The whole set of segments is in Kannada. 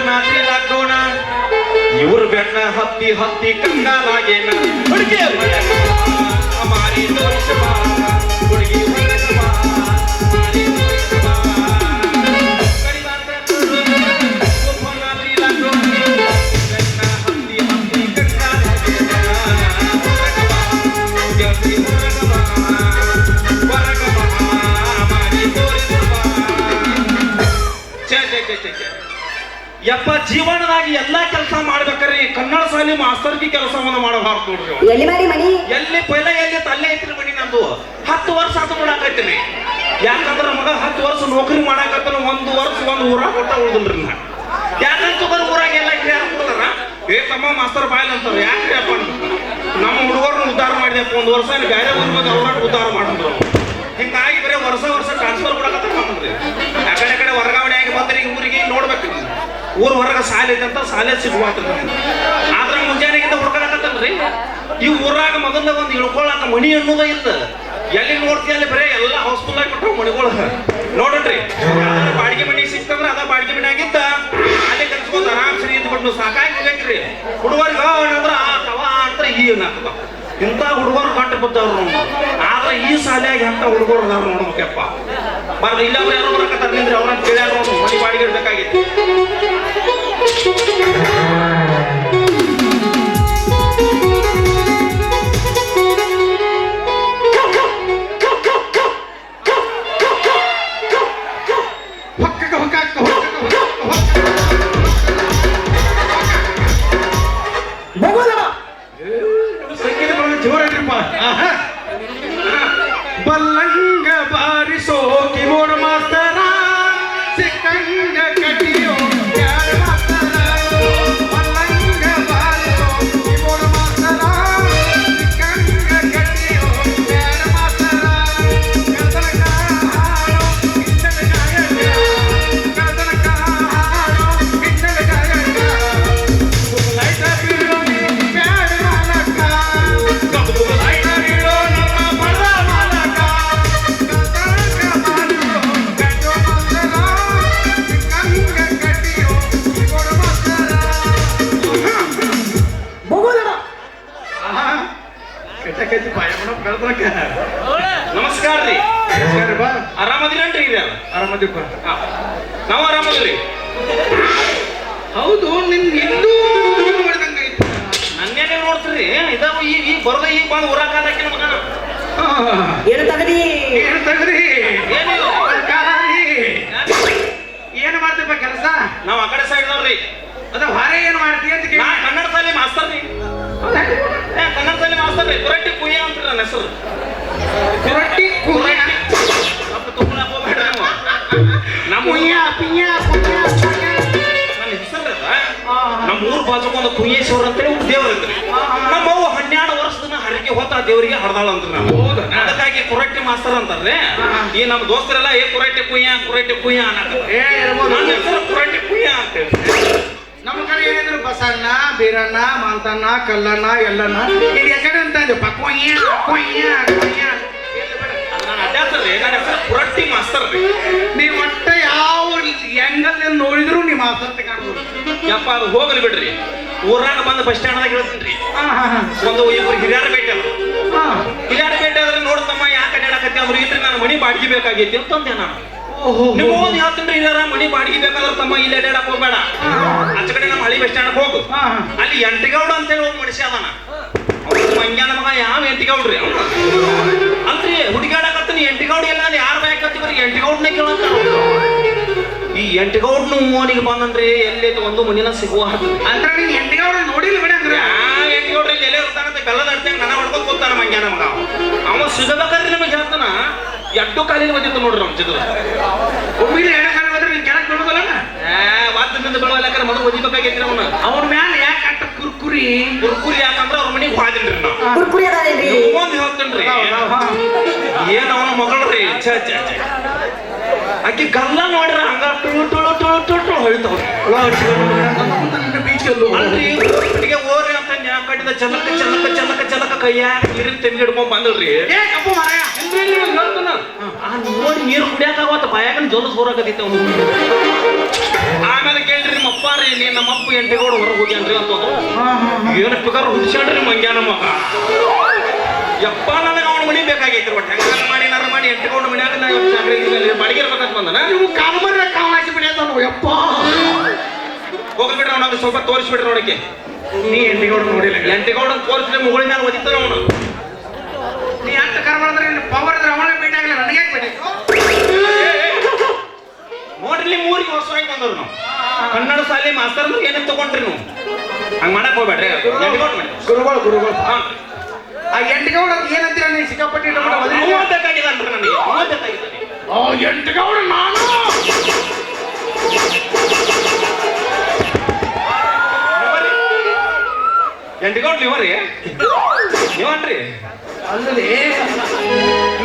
ನಾತಿ ಲಾಕ್ಡೌನ ಇವ್ರ ಬೆನ್ನ ಹತ್ತಿ ಹತ್ತಿ ಕಂಗಾಲಾಗೇನ ಹುಡುಗಿ ಮಾರಿ ತೋರಿಸಬ ಹುಡುಗಿ ಯಪ್ಪ ಜೀವನದಾಗಿ ಎಲ್ಲಾ ಕೆಲಸ ಮಾಡ್ಬೇಕ್ರಿ ಕನ್ನಡ ಶಾಲೆ ಮಾಸ್ತರ್ಗಿ ಕೆಲಸವನ್ನ ಮಾಡಬಾರ್ದು ನೋಡ್ರಿ ಎಲ್ಲಿ ಪೈಲ ಎಲ್ಲಿ ತಲ್ಲೇ ಐತ್ರಿ ಮನಿ ನಂದು 10 ವರ್ಷ ಆತ ನೋಡಾಕೈತೀನಿ ಯಾಕಂದ್ರ ಮಗ 10 ವರ್ಷ ನೌಕರಿ ಮಾಡಾಕತ್ತನ 1 ವರ್ಷ ಒಂದು ಊರಾಗ ಕೊಟ್ಟ ಉಳ್ದಿಲ್ರಿ ನಾ ಯಾಕಂತ ಊರಾಗ ಎಲ್ಲ ಕೊಡ್ತಾರ ಏ ತಮ್ಮ ಮಾಸ್ತರ್ ಬಾಯ್ಲ್ ಅಂತಾರ ಯಾಕ್ರಿ ಅಪ್ಪ ನಮ್ಮ ಹುಡುಗರನ್ನ ಉದ್ಧಾರ ಮಾಡಿದೆಪ್ಪ 1 ವರ್ಷ ಬೇರೆ ಊರ್ ಬಂದು ಅವ್ರನ್ನ ಉದ್ಧಾರ ಮಾಡಿದ್ರು ಹಿಂಗಾಗಿ ಬರೀ ವರ್ಷ ಟ್ರಾನ್ಸ್ಫರ್ ಕೊಡಕತ್ತೀರಿ ಆ ಕಡೆ ವರ್ಗಾವಣೆ ಆಗಿ ಬಂದ್ರಿ ಊರಿಗೆ ನೋಡ್ಬೇಕು ಊರ್ ಹೊರಗ ಸಾಲೆ ಐತಂತ ಸಾಲೆ ಸಿಗುವಾತ ಆದ್ರ ಮುಂಜಾನೆಗಿಂತ ಹುಡ್ಕೊಳಕತ್ತನ್ರಿ ಈ ಊರಾಗ ಮೊದಲ ಒಂದು ಇಳ್ಕೊಳಕ ಮಣಿ ಅನ್ನೋದ ಇಲ್ಲ ಎಲ್ಲಿ ನೋಡ್ತೀಯ ಅಲ್ಲಿ ಬರೇ ಎಲ್ಲ ಹೌಸ್ಫುಲ್ ಆಗಿ ಕೊಟ್ಟವು ಮಣಿಗಳು ನೋಡ್ರಿ ಬಾಡಿಗೆ ಮನಿ ಸಿಕ್ತಂದ್ರ ಅದ ಬಾಡಿಗೆ ಮನಿ ಆಗಿದ್ದ ಅಲ್ಲಿ ಕಲ್ಸ್ಕೊಂಡ್ ಆರಾಮ್ ಸರಿ ಇದ್ಬಿಟ್ಟು ಸಾಕಾಗಿ ಹೋಗೈತ್ರಿ ಹುಡುಗರ್ಗ ಏನಂದ್ರ ಆ ತವ ಅಂತ ಈ ಏನಾಗ್ತದ ಇಂಥ ಹುಡುಗರು ಗಂಟು ಬಿದ್ದವ್ರು ಆದ್ರೆ ಈ ಶಾಲೆಯಾಗಿ ಅಂತ ಹುಡುಗರು ಅದಾರ ನೋಡ್ಬೇಕಪ್ಪ ಬರ್ರಿ ಇಲ್ಲ ಅವ್ರು ಯಾರೋ ಬರಕತ್ತಾರ ನಿಂದ್ರಿ ಅವ್ರನ್ನ ಕೇಳ್ಯಾರ ಮನಿ ಬಾಡಿಗೆ ಇರ್ಬೇಕಾಗಿತ್ತು ಬಲ್ಲಂಗ ಬಾರಿಸೋ ಕಿಬೋರ್ಡ್ ಮಾಸ್ತರ ಸಿಕ್ಕಂಗ ಕಟಿಯೋ ಯಾರ ಮಾಸ್ತರ ಬಲ್ಲಂಗ ಬಾರಿಸೋ ಕಿಬೋರ್ಡ್ ಮಾಸ್ತರ ಸಿಕ್ಕಂಗ ಕಟಿಯೋ ಯಾರ ಮಾಸ್ತರ ಕದನಕ ಹಾಡೋ ಕಿಂದನ ಗಾಯಕ ಕದನಕ ಹಾಡೋ ಕಿಂದನ ಗಾಯಕ ಲೈಟ ಬೀಳೋ ಬ್ಯಾಡ ಮಾಲಕ ಕಬ್ಬು ಲೈಟ ಬೀಳೋ ನಮ್ಮ ಬಡ ಮಾಲಕ ನಮಸ್ಕಾರ ರೀ ಆರಾಮದಿರನ್ರಿ ಆರಾಮದಿಪ್ಪ ನಾವು ಆರಾಮದ್ರಿ ಹೌದು ನಿಮ್ ಹಿಂದೂ ನನ್ನೇನೆ ನೋಡ್ತೀರಿ ಇದಾವ ಈಗ ಬರೋದ ಈಗ ಬಂದು ಊರಾಕಾದಾಕಿ ಮಗನ ಏನು ತಗರಿ ಏನು ಮಾಡ್ತೀಪ ಕೆಲಸ ನಾವು ಆ ಕಡೆ ಸೈಡ್ನವ್ರಿ ಅದ ಹೊರ ಏನು ಮಾಡ್ತೀವಿ ಅಂತ ನಾ ಕನ್ನಡ ಶಾಲೆ ಮಾಸ್ತರ್ ರೀ ಕನ್ನಡ ಶಾಲೆ ಮಾಸ್ತರ್ ರೀ ಕುರಟ್ಟಿ ಕುಯ್ಯ ಅಂತೀರಿ ನನ್ನ ಹೆಸರು ಕುರಟ್ಟಿ ನಮ್ಮ ನನ್ನ ಹೆಸರು ನಮ್ಮ ಊರ್ ಬಾಜುಕೊಂದು ಕುಯ್ಯೇಶ್ವರ ಅಂತೇಳಿ ದೇವ್ರ ಇದ್ರಿ ನಮ್ಮವ್ವ 12 ವರ್ಷದ ಹರಕೆ ಹೊತ್ತ ದೇವರಿಗೆ ಹಡ್ದಾಳ ಅಂದ್ರಿ ನಾವು ಅದಕ್ಕಾಗಿ ಕುರಟ್ಟಿ ಮಾಸ್ತರ್ ಅಂತಾರ್ರಿ ಈ ನಮ್ಮ ದೋಸ್ತರೆಲ್ಲ ಕುರಟ್ಟಿ ಕುಯ್ಯ ಅನ್ನಕ ನನ್ನ ಹೆಸರು ಕುರಟ್ಟಿ ಕುಯ್ಯ ಅಂತೇಳಿ ನಮ್ಮ ಕಡೆ ಏನಿದ್ರು ಬಸಣ್ಣ ಬೀರಣ್ಣ ಮಾಂತಣ್ಣ ಕಲ್ಲಣ್ಣ ಎಲ್ಲಣ್ಣ ಇದು ಯಾಕಡೆ ಅಂತ ಅಡ್ಡಾಡ್ತಾರ್ರಿ ನನ್ನ ಹೆಸರು ಕುರಟ್ಟಿ ಮಾಸ್ತರ್ ರೀ ನೀವು ಒಟ್ಟ ಯಾವ ಎಂಗಲ್ ನೋಡಿದ್ರು ನೀವು ಮಾಸ್ತರ್ ಕಾಣ್ಬೋದು ಯಪ್ಪ ಅದು ಹೋಗಲಿ ಬಿಡ್ರಿ ಊರಾಗ ಬಂದು ಬಸ್ ಸ್ಟ್ಯಾಂಡ್ದಾಗ ಹೇಳ್ತೀನಿ ಒಂದು ಇಬ್ಬರು ಹಿರಿಯರ ಭೇಟಿ ಆದ್ರೆ ನೋಡ್ತಮ್ಮ ಯಾಕೆ ಅಡ್ಡಾಡಕತ್ತಿ ಅಂದ್ರೆ ಇಲ್ರಿ ನಾನು ಮನಿ ಬಾಡಿಗೆ ಬೇಕಾಗೈತಿ ಅಂತಂದೆ ನಾನು ನೀವು ಓದಿ ಹೇಳ್ತೀನಿ ಹಿರಿಯರ ಮನಿ ಬಾಡಿಗೆ ಬೇಕಾದ್ರೆ ತಮ್ಮ ಇಲ್ಲಿ ಅಡ್ಡಾಡಕ್ ಹೋಗ್ಬೇಡ ಆಚ ಕಡೆ ನಮ್ಮ ಹಳಿ ಬಸ್ ಸ್ಟ್ಯಾಂಡ್ ಹೋಗು ಅಲ್ಲಿ ಎಂಟಿಗೌಡ ಅಂತೇಳಿ ಹೋಗಿ ಮನುಷ್ಯ ಅದಾನ ಮಂಗ್ಯಾನ ಮಗ ಯಾವ ಎಂಟಿಗೌಡ್ರಿ ಅಂತ್ರಿ ಹುಡುಗಾಡಕತ್ತೀನಿ ಎಂಟಿಗೌಡ ಎಲ್ಲ ಯಾರು ಬೇಕತ್ತಿ ಬರೀ ಎಂಟಿಗೌಡನೇ ಕೇಳಂತ ಈ ಎಂಟಿಗೌಡ್ನು ಓನಿಗೆ ಬಂದನ್ರಿ ಎಲ್ಲಿ ಒಂದು ಮನಿನ ಸಿಗುವ ಅಂದ್ರೆ ನೀನ್ ಎಂಟಿಗೌಡ ನೋಡಿಲ್ಲ ಬಿಡ ಅಂದ್ರೆ ಎಂಟಿಗೌಡ್ರಿ ಇಲ್ಲಿ ಎಲ್ಲೇ ಇರ್ತಾನಂತ ಬೆಲ್ಲದ ಅಡ್ತಾಗ ನನ್ನ ಹೊಡ್ಕೊಂಡ್ ಕೂತಾನ ಮಂಗ್ಯಾನ ಮಗ ಅವ ಸಿಗಬೇಕಾದ್ರೆ ನಿಮಗೆ ಹೇಳ್ತಾನ ಎಡ್ಡು ಕಾಲಿನ ಬಂದಿತ್ತು ನೋಡ್ರಿ ಅವ್ನು ಚಿತ್ರ ಒಮ್ಮಿಲಿ ಎಡ ಕಾಲ ಬಂದ್ರೆ ನೀನ್ ಕೆಳಗೆ ಬೀಳೋದಲ್ಲ ವಾದ್ಯದಿಂದ ಬೆಳವಲ್ಲ ಯಾಕಂದ್ರೆ ಮೊದಲು ಓದಿಬೇಕಾಗೈತಿ ಅವ್ನ ಮ್ಯಾಲ ಯಾಕೆ ಅಟ್ಟ ಕುರ್ಕುರಿ ಯಾಕಂದ್ರೆ ಅವ್ರ ಮನೆಗೆ ಹೋದಿಲ್ರಿ ನಾವು ಒಂದು ಹೇಳ್ತೇನ್ರಿ ಏನ್ ಅವನ ಮಗಳರಿ ಆಕಿ ಗಲ್ಲ ನೋಡ್ರ ಹಂಗ ಟುಳು ಹೇಳ್ತಾವ್ರಿ ಅಲ್ರಿ ಓರಿ ಅಂತ ಕಟ್ಟಿದ ಚಲಕ ಕೈಯ ನೀರಿನ ತೆಂಗಿ ಹಿಡ್ಕೊಂಡ್ ಬಂದಲ್ರಿ ನೋಡಿ ನೀರು ಕುಡಿಯಾಕಾಗತ್ತ ಬಾಯಾಗ ಜೋಲ ಸೋರಾಕತ್ತೈತೆ ಅವ್ನು ಆಮೇಲೆ ಕೇಳ್ರಿ ನಿಮ್ಮ ಅಪ್ಪ ರೀ ನೀ ನಮ್ಮ ಅಪ್ಪ ಎಂಟಿಗೋಡು ಹೊರಗೆ ಹೋಗ್ಯಾನ್ರಿ ಅಂತಂದ್ರು ಏನು ಪಿಗಾರ ಹುಡ್ಸ್ಯಾಡ್ರಿ ಮಂಗ್ಯಾನ ಮಗ ಯಪ್ಪ ನನಗೆ ಅವನ ಮನಿ ಬೇಕಾಗೈತ್ರಿ ಒಟ್ಟು ಹೆಂಗಾರ ಮಾಡಿ ಏನಾರ ಮಾಡಿ ಎಂಟಿಗೋಡು ಮನ್ಯಾಗ ನಾ ಚಾಕ್ರಿ ಬಾಡಿಗೆ ಇರ್ಬೇಕಂತ ಬಂದನ ನೀವು ಕಾಮರ್ರ ಕಾಮಾಸಿ ಮನೆ ಅಂತ ಯಪ್ಪ ಹೋಗ್ಬಿಟ್ರೆ ಅವನಾಗ ಸ್ವಲ್ಪ ತೋರಿಸ್ಬಿಟ್ರೆ ನೋಡಕ್ಕೆ ನೀ ಎಂಟಿಗೋಡು ನೋಡಿಲ್ಲ ಎಂಟಿಗೋಡು ತೋರಿಸಿದ್ರೆ ಮುಗುಳಿ ಮೇಲೆ ಒದಿತಾನ ಅವನು ನೀ ಅಂತ ಕರ್ಬಾರ್ದ್ರೆ ಪವರ್ ಇದ್ರೆ ಅವನೇ ಭೇಟಿ ಆಗಲ್ಲ ನನಗೆ ಬೇಕು ನೋಡ್ರಿ ಮೂರಿಗೆ ಹೊಸವಾಗಿ ಬಂದವ್ರು ನಾವು ಕನ್ನಡ ಶಾಲೆ ಮಾಸ್ತರ್ ಅಂದ್ರೆ ಏನಂತ ತಗೊಂಡ್ರಿ ನೀವು ಹಂಗ ಮಾಡಕ್ ಹೋಗ್ಬೇಡ್ರಿ ಎಂಟಿಗೋಡು ಮಾಡಿ ಗುರುಗಳು ಹಾ ಆ ಎಂಟಿಗೌಡ ಏನಂತೀರ ನೀವು ಸಿಕ್ಕಾಪಟ್ಟಿ ಬೇಕಾಗಿದೆ ಅಂದ್ರೆ ನನಗೆ ಬೇಕಾಗಿದ್ದಾನೆ ಎಂಟಿಗೌಡ ನಾನು ಎಂಟಿಗೋಡು ನೀವರಿ ನೀವನ್ರಿ ಅಲ್ಲಿ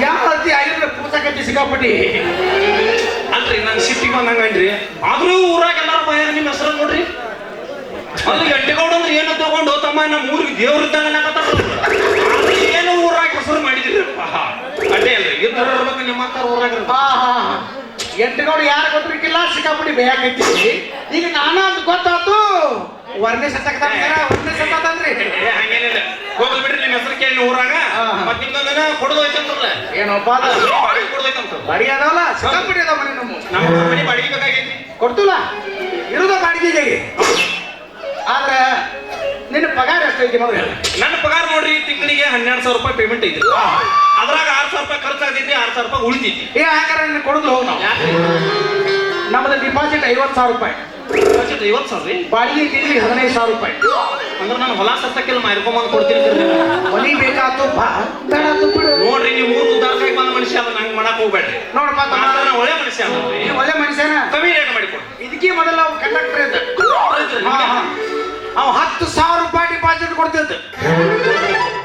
ಯಾವ ಅತಿ ಆಗಿದ್ರೆ ಪೂಸಕತ್ತಿ ಸಿಕ್ಕಾಪಟ್ಟಿ ಅಲ್ರಿ ನಾನು ಸಿಟ್ಟಿಗೆ ಬಂದಂಗನ್ರಿ ಆದ್ರೂ ಊರಾಗ ಎಲ್ಲಾರು ಭಯ ನಿಮ್ಮ ಹೆಸರು ನೋಡ್ರಿ ಅದು ಎಂಟಿಗೌಡ ಅಂದ್ರೆ ಏನು ತಗೊಂಡು ತಮ್ಮ ನಮ್ಮ ಊರಿಗೆ ದೇವ್ರ ಇದ್ದಂಗ ಏನು ಊರಾಗ ಹೆಸರು ಮಾಡಿದ್ರಿಪ್ಪ ಅಡ್ಡೇ ಅಲ್ರಿ ಇದ್ರ ಇರ್ಬೇಕು ನಿಮ್ಮಂತ ಊರಾಗ ಎಂಟಿಗೌಡ ಯಾರು ಗೊತ್ತಿರ್ಕಿಲ್ಲ ಸಿಕ್ಕಾಪಟ್ಟಿ ಬೇಯಾಕೈತಿ ಈಗ ನಾನು ಅಂತ ಗೊತ್ತಾತು ವರ್ಣೆ ಸತ್ತಾಕಂದ್ರಿ ಹಂಗೇನಿಲ್ಲ ಹೋಗ್ಲಿ ಬಿಡ್ರಿ ನಿಮ್ಮ ಹೆಸರು ಕೇಳಿ ಊರಾಗ ಮತ್ ನಿಮ್ದೊಂದಿನ ಕೊಡೋದು ಐತಂತ್ರಲ್ಲ ಏನಪ್ಪ ಬಾಡಿಗೆ ಕೊಡೋದೈತಂತ ಬಾಡಿಗೆ ಅದಾವಲ್ಲ ಸಿಕ್ಕಾಪಟ್ಟಿ ಅದಾವ ಮನೆ ನಮ್ಮ ಮನೆ ಬಾಡಿಗೆ ಬೇಕಾಗೈತಿ ಕೊಡ್ತಿಲ್ಲ ಇರೋದ ಬಾಡಿಗೆಗೆ ಆದ್ರೆ ನಿನ್ನ ಪಗಾರ ಎಷ್ಟೈತಿ ನೋಡ್ರಿ ನನ್ನ ಪಗಾರ ನೋಡ್ರಿ ತಿಂಗಳಿಗೆ 12,000 ರೂಪಾಯಿ ಪೇಮೆಂಟ್ ಐತಿ ಅದ್ರಾಗ 6,000 ರೂಪಾಯಿ ಖರ್ಚಾಗೈತಿ 6,000 ರೂಪಾಯಿ ಉಳಿತೈತಿ ಹಂಗಾರ ನಿನ್ನ ಕೊಡುದು ಹೋಗಿ ನಾವು ನಮ್ಮದು ಡಿಪಾಸಿಟ್ 50,000 ರೂಪಾಯಿ 50,000 ರೀ ಬಾಡಿಗೆ ತಿಂಗಳಿಗೆ 15,000 ರೂಪಾಯಿ ಅಂದ್ರೆ ನಾನು ಹೊಲ ಸತ್ತಕ್ಕೆಲ್ಲ ಮಾರ್ಕೊಂಬಂದು ಕೊಡ್ತೀನಿ ಮನಿ ಬೇಕಾತು ಬಾ ಬೇಡಾತು ಬಿಡು ನೋಡ್ರಿ ನೀವು ಮೂರು ಉದ್ದಾರಕಾಯಿ ಬಂದ ಮನುಷ್ಯ ಅದ ನಂಗೆ ಮಾಡಕ್ ಹೋಗ್ಬೇಡ್ರಿ ನೋಡಪ್ಪ ಒಳ್ಳೆ ಮನುಷ್ಯ ಅದ್ರಿ ನೀವು ಒಳ್ಳೆ ಮನುಷ್ಯನ ಕಮ್ಮಿ ರೇಟ್ ಮಾಡಿಕೊಡಿ ಇದಕ್ಕೆ ಮೊದಲ ಅವ್ ಕಂಡಕ್ಟರ್ ಇದ್ದ ಅವ್ 10,000 ರೂಪಾಯಿ ಡಿಪಾಸಿಟ್ ಕೊಡ್ತಿದ್ದು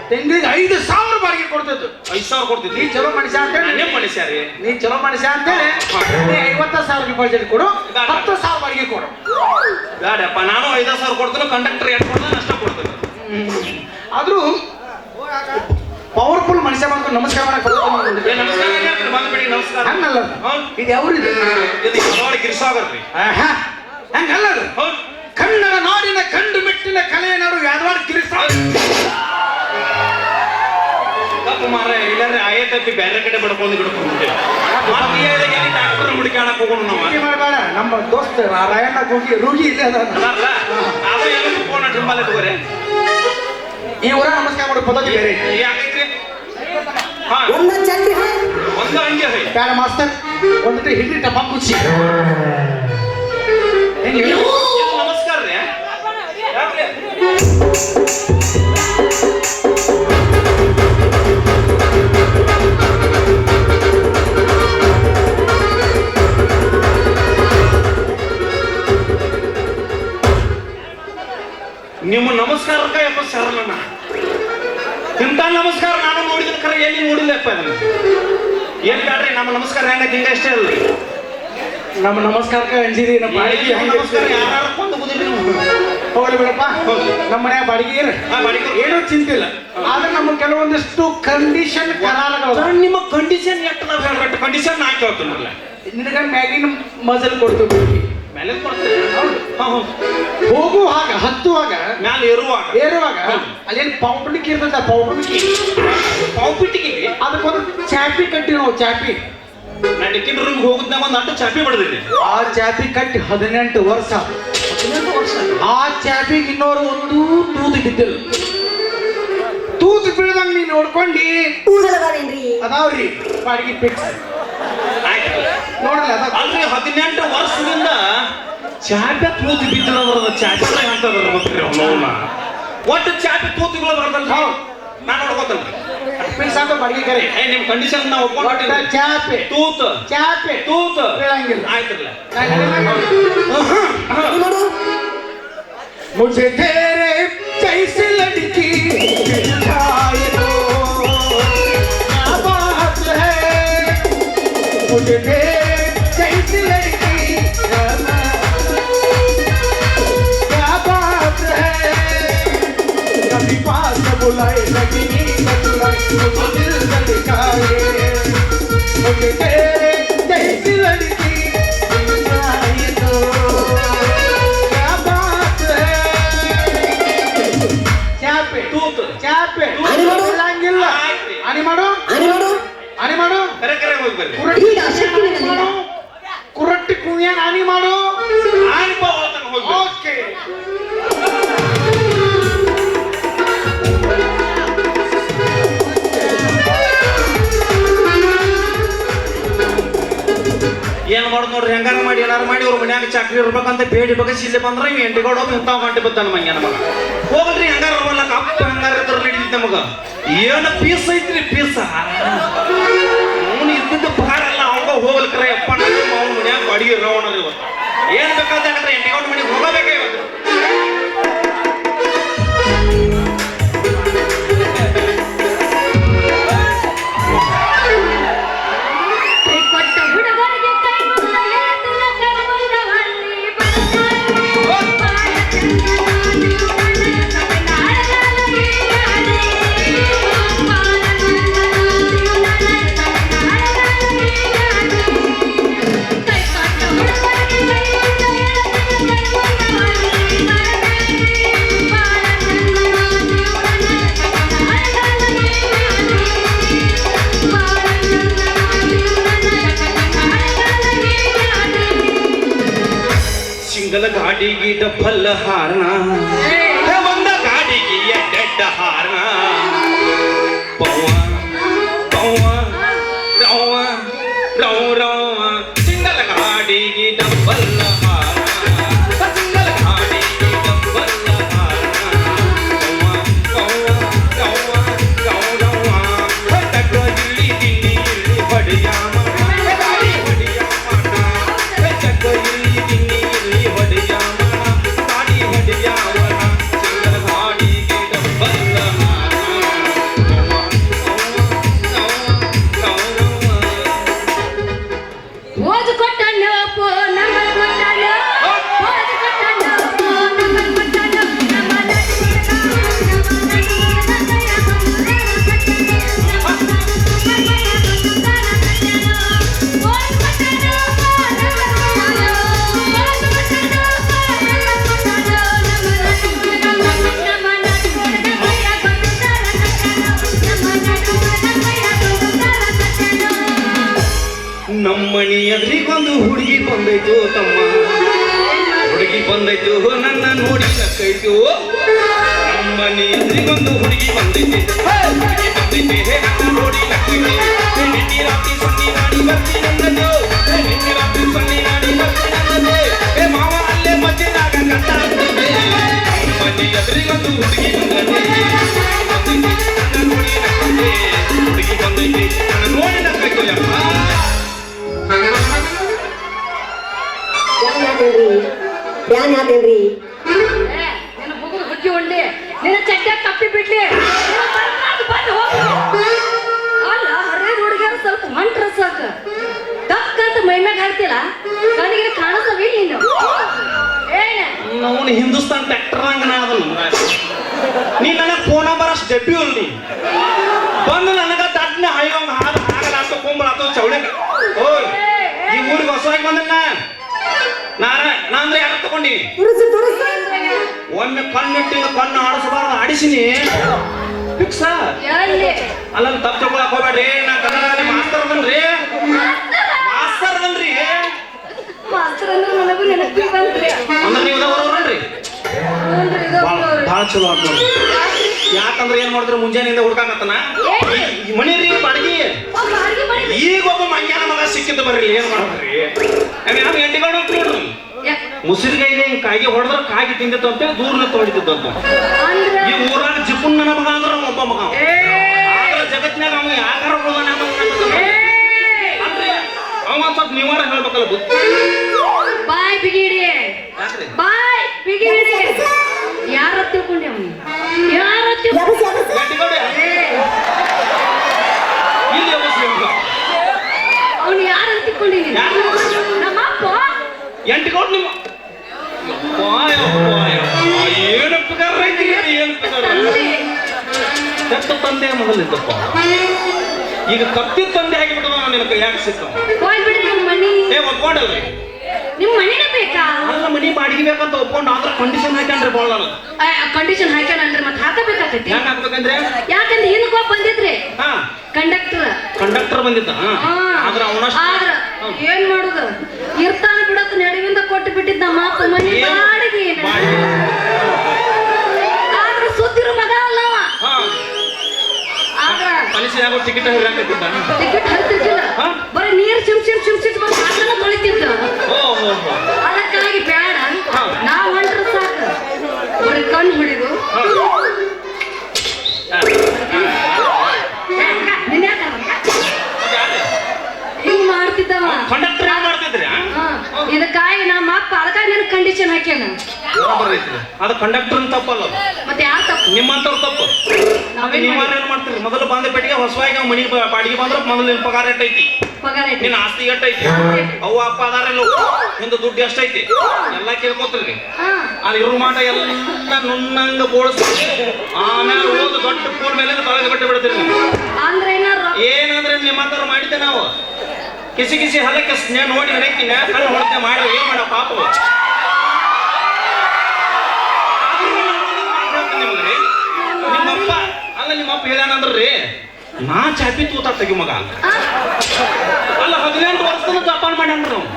ತಿಂಗಳಿಗೆ 5,000 ಬಾಡಿಗೆ ಕೊಡ್ತಿದ್ದು 5,000 ಕೊಡ್ತಿದ್ವಿ ನೀ ಚಲೋ ಮನುಷ್ಯ ಅಂತೇಳಿ ನಾನೇ ಮನುಷ್ಯ ರೀ ನೀ ಚಲೋ ಮನುಷ್ಯ ಅಂತೇಳಿ ನೀ 50,000 ಡಿಪಾಸಿಟ್ ಕೊಡು 10,000 ಬಾಡಿಗೆ ಕೊಡು ಬೇಡಪ್ಪ ನಾನು 5,000 ಕೊಡ್ತೀನಿ ಕಂಡಕ್ಟರ್ ಎಷ್ಟು ಕೊಡ್ತಾನೆ ಅಷ್ಟ ಕೊಡ್ತೀನಿ ಆದ್ರೂ ಪವರ್ಫುಲ್ ಮನುಷ್ಯ ಬಂದು ನಮಸ್ಕಾರ ಮಾಡಕ್ ನಮಸ್ಕಾರ ಬಂದ್ಬಿಡಿ ನಮಸ್ಕಾರ ಹಂಗಲ್ಲ ಇದು ಯಾವ್ರಿದೆ ಇದು ಗಿರಿಸಾಗರ್ ರೀ ಹಂಗಲ್ಲ ಕನ್ನಡ ನಾಡಿನ ಕಂಡು ಮೆಟ್ಟಿನ ಕಲೆಯ ನಾಡು ಯಾದವಾಡ ಗಿರಿಸಾಗರ್ ಮಾರ ಇಲ್ಲಾಂದ್ರೆ ಆಯತಪ್ಪಿ ಬೇರೆ ಕಡೆ ಬಡ್ಕೊಂಡು ಬಿಡ್ಕೊಂಡು ಡಾಕ್ಟರ್ ಹುಡುಕಾಡಕ್ ಹೋಗೋಣ ನಾವು ಮಾಡಬೇಡ ನಮ್ಮ ದೋಸ್ತ ರಾಯಣ್ಣ ಹೋಗಿ ರೂಗಿ ಇಲ್ಲೇ ಅದ ಅದು ಎಲ್ಲ ಫೋನ್ ಡಿಂಬಲ್ ಇಟ್ಕೋರಿ ಈ ಊರ ನಮಸ್ಕಾರ ಮಾಡೋ ಪದ್ಧತಿ ಬೇರೆ ಯಾಕೈತ್ರಿ ಒಂದು ಅಂಗಿ ಹೈ ಬೇಡ ಮಾಸ್ತರ್ ಒಂದಿಟ್ಟು ಹಿಡಿ ಟಪ್ಪ ಕುಚ್ಚಿ ನಮಸ್ಕಾರ ರೀ ಯಾಕ್ರಿ ನಿಮ್ಮ ನಮಸ್ಕಾರಕ್ಕ ಎಂಬ ಸರಳನ ಇಂಥ ನಮಸ್ಕಾರ ನಾನು ನೋಡಿದ ಖರೆ ಎಲ್ಲಿ ನೋಡಿಲ್ಲಪ್ಪ ಅದನ್ನ ಏನ್ ಬ್ಯಾಡ್ರಿ ನಮ್ಮ ನಮಸ್ಕಾರ ಹೆಂಗ ಹಿಂಗ ಅಷ್ಟೇ ಅಲ್ರಿ ನಮ್ಮ ನಮಸ್ಕಾರಕ್ಕೆ ಅಂಜಿರಿ ನಮ್ಮ ಬಾಡಿಗೆ ನಮಸ್ಕಾರ ಯಾರು ಕೊಂದು ಬುದಿರಿ ಹೋಗ್ಲಿ ಬಿಡಪ್ಪ ನಮ್ಮ ಮನೆ ಬಾಡಿಗೆ ಏನೂ ಚಿಂತಿಲ್ಲ ಆದ್ರೆ ನಮ್ಮ ಕೆಲವೊಂದಿಷ್ಟು ಕಂಡೀಷನ್ ಕರಾರಗಳು ನಿಮ್ಮ ಕಂಡೀಷನ್ ಎಷ್ಟು ಹೇಳ್ಬಿಟ್ಟು ಕಂಡೀಷನ್ ನಾ ಕೇಳ್ತೀನಲ್ಲ ನಿನಗ ಮ್ಯಾಗಿನ ಮಜಲ್ ಕೊಡ್ತೀವಿ ಮೇಲೆ ಕೊಡ್ತೀರಿ ಹೋಗುವಾಗ ಹತ್ತುವಾಗ ಮ್ಯಾಲ ಏರುವಾಗ ಅಲ್ಲೇನು ಪೌಪಣಿಕೆ ಇರ್ತದ ಪೌಪಿಟಿಗೆ ಅದಕ್ಕೊಂದು ಚಾಪಿ ಕಟ್ಟಿ ನಾವು ಚಾಪಿ ನಾ ಡಿಕ್ಕಿನ ರೂಮ್ಗೆ ಹೋಗುದ್ನಾಗ ಒಂದು ಅಟ್ಟು ಚಾಪಿ ಬಡ್ದಿರಿ ಆ ಚಾಪಿ ಕಟ್ಟಿ 18 ವರ್ಷ ಆ ಚಾಪಿಗೆ ಇನ್ನೋರು ಒಂದು ತೂತು ಬಿದ್ದಿಲ್ಲ ತೂತು ಬೀಳ್ದಂಗ ನೀನ್ ನೋಡ್ಕೊಂಡಿ ಅದಾವ್ರಿ ಬಾಡಿಗೆ ಫಿಕ್ಸ್ ನೋಡಲ್ಲ ಅಲ್ರಿ 18 ವರ್ಷದಿಂದ ಚಾಪೆ ತೂತು ಬಿದ್ದಿಲ್ಲ ಬರೋದು ಚಾಪೆ ಅಂತಂದ್ರೆ ಗೊತ್ತಿರಿ ಅವನವನ್ನ ಒಟ್ಟು ಚಾಪೆ ತೂತುಗಳು ಬರೋದಲ್ರಿ ನಾನು ನೋಡ್ಕೋತಲ್ರಿ ಫಿಕ್ಸ್ ಅಂತ ಬಾಡಿಗೆ ಕರೆ ನಿಮ್ ಕಂಡೀಷನ್ ನಾವು ಒಪ್ಕೊಂಡು ಚಾಪೆ ಚಾಪೆ ತೂತು ಬೀಳಂಗಿಲ್ಲ ಆಯ್ತಿರ್ಲ मुझे तेरे जैसे लड़की दिखाए दो क्या बात है मुझे तेरे जैसी लड़की क्या बात है कभी पास बुलाए लगनी बुलाए मुझे दिल धड़काए मुझे तेरे जैसी लड़की दिखाए दो ಬರ್ರಿ ಈಗ ಶಕ್ತಿ ನನಗಿಲ್ಲ. ಕುರಟ್ಟಿ ಕುಯ್ಯ ನಾನಿ ಮಾಡು. ಆನ್ಪ ಹೋಗ್ತಾನೆ ಹೋಗಿ ಓಕೆ. ಏನ್ ಮಾಡೋದು ನೋಡ್ರಿ, ಹೆಂಗಾರ ಮಾಡಿ ಏನಾರು ಮಾಡಿ ಅವ್ರ ಮನ್ಯಾಗ ಚಾಕ್ರಿ ಇರ್ಬೇಕಂತ ಬೇಡಿ ಬಗಸಿ ಇಲ್ಲಿ ಬಂದ್ರೆ ಇವ್ ಎಂಟಿಗೋಡು ಇಂಥವ್ ಗಂಟೆ ಬತ್ತಾನ ಮಂಗ್ಯ ನಮಗ. ಹೋಗಲ್ರಿ ಹೆಂಗಾರ ಬರ್ಲಕ್ಕ ಅಪ್ಪ ಹೆಂಗಾರ ಇದ್ರ ನಡೀತಿ ನಮಗ. ಏನ ಪೀಸ್ ಐತ್ರಿ ಪೀಸ ಅವ್ನು ಇದ್ದಿದ್ದು ಭಾರ ಅಲ್ಲ. ಅವಂಗ ಹೋಗ್ಲಿಕ್ರ ಅಪ್ಪ ಅವ್ನ ಮನ್ಯಾಗ ಅಡಿಗೆ ಇರೋಣ ಇವತ್ತು. ಏನ್ ಬೇಕಾದ್ರೆ ಎಂಟಿಗೋಡು ಮನೆಗೆ ಹೋಗಬೇಕ ಇವತ್ತು. ಸಿಂಗಲ್ ಗಾಡಿಗೆ ಡಬ್ಬಲ್ ಹಾರಣ, ಒಂದ ಗಾಡಿಗೆ ಎಡ್ಡ ಹಾರಣ. ಪವ್ವ ಪವ್ವ ರವ್ವ ರವ್ ರವ್ವ. ಸಿಂಗಲ್ ಗಾಡಿಗೆ ಡಬ್ಬಲ್ ಹಾರಣ, ಸಿಂಗಲ್ ಗಾಡಿಗೆ ಡಬ್ಬಲ್ ಹಾರಣ. ಪವ್ವ ಪವ್ವ ರವ್ವ ರವ್ ರವ್ವ. ತಕ್ಕ ಇಲ್ಲಿ ತಿಂಡಿ ಇಲ್ಲಿ ಬಡಿಯಾಮ ಗಾಡಿ ಬಡಿಯಾಮಣ. ತಕ್ಕ ಇಲ್ಲಿ ತಿಂಡಿ ಇಲ್ಲಿ ಬಡಿಯಾಮಣ ಗಾಡಿ ಬಡಿಯಾಮಣ. ಸಿಂಗಲ್ ಗಾಡಿಗೆ ಡಬ್ಬಲ್ ಓದು ಕೊಟ್ಟನು ಪೋ ನಂಬರ್ ಕೊಟ್ಟನು, ಓದು ಕೊಟ್ಟನು ಪೋ ನಂಬರ್ ಕೊಟ್ಟನು. ನಮ್ಮ ನಮ್ಮನಿ ಎದುರಿಗೊಂದು ಹುಡುಗಿ ಬಂದೈತು ತಮ್ಮ, ಹುಡುಗಿ ಬಂದೈತು ನನ್ನ ನೋಡಿ ನಕ್ಕೈತು. ನಮ್ಮನಿ ಎದುರಿಗೊಂದು ಹುಡುಗಿ ಬಂದೈತೆ, ಹುಡುಗಿ ಬಂದೈತೆ ನನ್ನ ನೋಡಿ ನಕ್ಕೈತೆ. ನಿನ್ನೆ ರಾತ್ರಿ ಸನ್ನಿ ನಾಡಿ ಬರ್ತಿ ನನ್ನದು, ನಿನ್ನೆ ರಾತ್ರಿ ಸನ್ನಿ ನಾಡಿ ಬರ್ತಿ ನನ್ನದು. ಏ ಮಾವ ಅಲ್ಲೇ ಮಧ್ಯದಾಗ ಕಟ್ಟ ಆಗ್ತದೆ. ನಮ್ಮನಿ ಎದುರಿಗೊಂದು ಹುಡುಗಿ ಬಂದೈತೆ, ನನ್ನ ನೋಡಿ ನಕ್ಕೈತೆ. ಹುಡುಗಿ ಬಂದೈತೆ ನನ್ನ ನೋಡಿ ನಕ್ಕೈತು. ಯಪ್ಪ ಧ್ಯಾನ ಆತೇನ್ರಿ. ನಿನ್ನ ಬುಗುರು ಬುಜ್ಜಿ ಉಂಡಿ, ನಿನ್ನ ಚಡ್ಡ ತಪ್ಪಿ ಬಿಡ್ಲಿ. ಅಲ್ಲ ಹರಿದ ಹುಡುಗಿಯರು ಸ್ವಲ್ಪ ಹೊಂಟ್ರ ಸಾಕ ದಕ್ಕಂತ ಮೈಮ್ಯಾಗ ಹಾಕ್ತಿಲ್ಲ, ಕಣ್ಣಿಗೆ ಕಾಣಿಸವಿ ನೀನು. ಏನ ಅವನು ಹಿಂದೂಸ್ತಾನ್ ಟ್ರ್ಯಾಕ್ಟರ್ ಹಂಗನ ಅದನ್ನು ನೀ ನನಗೆ ಫೋನ್ ನಂಬರ್ ಅಷ್ಟು ಡೆಬ್ಬಿ ಉಳ್ಳಿ ಬಂದು ನನಗೆ ದಡ್ನ ಹೈವಂಗ ಹಾದು ಹಾಗಲಾತ ಕೊಂಬಳಾತ ಚೌಳಿಗ. ಓಯ್ ಈ ಊರಿಗೆ ಹೊಸವಾಗಿ ಬಂದನ್ನ ನಾನಂದ್ರೆ ಯಾರು ತಗೊಂಡಿನಿ. ತುರುಸು ತುರುಸು ಒಮ್ಮೆ ಕಣ್ಣಿಟ್ಟಿಂದ ಕಣ್ಣು ಆಡಿಸಬಾರ್ದು ಆಡಿಸಿನಿ ಫಿಕ್ಸ. ಎಲ್ಲಿ ಅಲ್ಲ ತಪ್ಪು ತಗೊಳಕ್ ಹೋಗ್ಬೇಡ್ರಿ, ನಾ ಕನ್ನಡದಲ್ಲಿ ಮಾಸ್ತರ್ ಅದನ್ರಿ, ಮಾಸ್ತರ್ ಅದನ್ರಿ. ಮಾಸ್ತರ್ ಅಂದ್ರೆ ನನಗೂ ನೆನಪಿ ಬಂದ್ರಿ. ಅಂದ್ರೆ ನೀವು ಬರೋರನ್ರಿ ಭಾಳ ಚಲೋ ಆತ್ ನೋಡ್ರಿ. ಯಾಕಂದ್ರೆ ಏನ್ ಮಾಡಿದ್ರು ಮುಂಜಾನೆಯಿಂದ ಹುಡ್ಕಾಕತ್ತನ ಈ ಮನಿ ರೀ ಬಾಡಿಗೆ. ಈಗ ಒಬ್ಬ ಮಂಗ್ಯಾನ ಮಗ ಸಿಕ್ಕಿದ್ದು ಬರ್ರಿ, ಏನ್ ಮಾಡ್ರಿ ಯಾವ ಎಂಟಿಗಳು ನೋಡ್ರಿ ಮುಸಿರಿಗೈಗೆ ಹಿಂಗ್ ಕಾಯಿಗೆ ಹೊಡೆದ್ರ ಕಾಗಿ ತಿಂದಿತ್ತು ಅಂತೇಳಿ ದೂರ್ನ ತೊಳಿತಿದ್ದು ಅಂತ. ಈ ಊರಾಗ ಜಿಪುನ್ ನನ್ನ ಮಗ ಅಂದ್ರೆ ಒಬ್ಬ ಮಗ ಆದ್ರ ಜಗತ್ನಾಗ ಅವ ಯಾಕಾರ ಅಲ್ರಿ ಅವ ಸ್ವಲ್ಪ ನೀವಾರ ಹೇಳ್ಬೇಕಲ್ಲ ಬುದ್ಧಿ. ಬಾಯ್ ಬಿಗಿಡಿ, ಬಾಯ್ ಬಿಗಿಡಿ. ಯಾರ ತಿಳ್ಕೊಂಡೆ ಅವನು, ಯಾರ ಇಲ್ಲಿ ಅವನು ಯಾರು ತಿಳ್ಕೊಂಡಿದ್ದೀನಿ. ನಮ್ಮ ಅಪ್ಪ ಎಂಟಿಕೊಂಡು ನಿಮ್ಮ ಏನು ಪಿಕರ್ ಐತಿ, ಏನು ಪಿಕರ್ ತಂದೆ ಮೊದಲಿದ್ದಪ್ಪ. ಈಗ ಕತ್ತಿ ತಂದೆ ಆಗಿಬಿಟ್ಟದ ನಿನ್ನ ಕೈಯಾಗ ಸಿಕ್ಕ ಹೋಗ್ಬಿಡ್ರಿ ನಿಮ್ಮ ಮನಿ. ಒಪ್ಕೊಂಡಲ್ರಿ ನಿಮ್ ಮನಿನ ಬೇಕಾ? ಅಲ್ಲ ಮನಿ ಬಾಡಿಗೆ ಬೇಕಂತ ಒಪ್ಕೊಂಡು ಆದ್ರ ಕಂಡೀಷನ್ ಹಾಕ್ಯಾನ್ರಿ ಬಾಳ ನಾನು ಕಂಡೀಷನ್ ಹಾಕ್ಯಾನಂದ್ರೆ ಮತ್ತೆ ಹಾಕಬೇಕಾಗತ್ತಿ. ಹೆಂಗ್ ಹಾಕ್ಬೇಕಂದ್ರೆ ಯಾಕಂದ್ರೆ ಹಿಂದಕ್ಕೆ ಬಂದಿದ್ರಿ ಹಾ ಕಂಡಕ್ಟರ್ ಬಂದಿದ್ದ ಆದ್ರ ಅವನಷ್ಟ ಆದ್ರ ಏನ್ ಮಾಡುದು ಇರ್ತಾನ ಬಿಡತ್ ನಡುವಿಂದ ಕೊಟ್ಟು ಬಿಟ್ಟಿದ್ದ ನಮ್ಮ ಅಪ್ಪ ಮನಿ ಬಾಡಿಗೆ ಆದ್ರ ಸುದ್ದಿರು ಮಗ ಅಲ್ಲವ. ಆದ್ರ ಕಲಿಸಿದಾಗ ಟಿಕೆಟ್ ಹಿರಾಕತ್ತಿದ್ದ ಟಿಕೆಟ್ ಹತ್ತಿರ್ತಿಲ್ಲ, ಬರೀ ನೀರ್ ಚಿಮ್ಚಿಟ್ ಬಂದು ಹಾಕನ ತೊಳಿತಿದ್ದ. ಅದಕ್ಕಾಗಿ ಬೇಡ ನಾವ್ ಹೊಂಟ್ರ ಸಾಕು ಬರೀ ಕಣ್ಣು ಹಿಡಿದು ಹಿಂಗ್ ಮಾಡ್ತಿದ್ದವ. ಕಂಡಕ್ಟರ್ ಮಾಡ್ತಿದ್ರಿ ಇದಕ್ಕಾಗಿ ನಮ್ಮ ಅಪ್ಪ ಅದಕ್ಕಾಗಿ ನನ್ ಕಂಡೀಷನ್ ಹಾಕ್ಯಾನ. ಅದು ಕಂಡಕ್ಟರ್ ತಪ್ಪಲ್ಲ, ಮತ್ತೆ ಯಾರು ತಪ್ಪು? ನಿಮ್ಮಂತವ್ರು ತಪ್ಪು. ನೀವಾರ ಏನ್ ಮಾಡ್ತೀರಿ? ಮೊದಲು ಬಂದ ಪೆಟ್ಟಿಗೆ ಹೊಸವಾಗಿ ಮನಿ ಬಾಡಿಗೆ ಬಂದ್ರೆ ಮೊದಲು ನಿನ್ ಪಗಾರ ಎಟ್ಟೈತಿ, ಪಗಾರ ಐತಿ, ನಿನ್ನ ಆಸ್ತಿ ಎಟ್ಟೈತಿ, ಅವು ಅಪ್ಪ ಅದಾರೆಲ್ಲ ನಿಂದು ದುಡ್ಡು ಎಷ್ಟೈತಿ ಎಲ್ಲ ಕೇಳ್ಕೊತೀರಿ. ಅದು ಇರು ಮಾಟ ಎಲ್ಲ ನುಣ್ಣಂಗ ಬೋಳಿಸ್ತೀರಿ. ಆಮೇಲೆ ಹೋದ ದೊಡ್ಡ ಫೋನ್ ಮೇಲೆ ತೊಳೆದು ಬಿಟ್ಟು ಬಿಡ್ತೀರಿ. ಅಂದ್ರೆ ಏನಂದ್ರೆ ನಿಮ್ಮಂತವ್ರು ಮಾಡಿದ್ದೆ ನಾವು ಕಿಸಿ ಕಿಸಿ ಹಲಕ್ಕೆ ನೋಡಿ ನಡಕ್ಕಿನ ಕಣ್ಣು ಹೊಳತೆ ಮಾಡಿ ಏನ್ ಮಾಡ ಪಾಪ ನಿಮ್ಗ್ರಿ. ನಿಮ್ಮಪ್ಪ ಅಲ್ಲ ನಿಮ್ಮಪ್ಪ ಹೇಳ್ಯಾನಂದ್ರಿ ನಾ ಚಾಪಿ ತೂತ ತೆಗಿ ಮಗ ಅಲ್ಲ 18 ವರ್ಷದ ಜಪಾನ್ ಮಾಡ್ಯಾನ್ರಿ ನಾವು.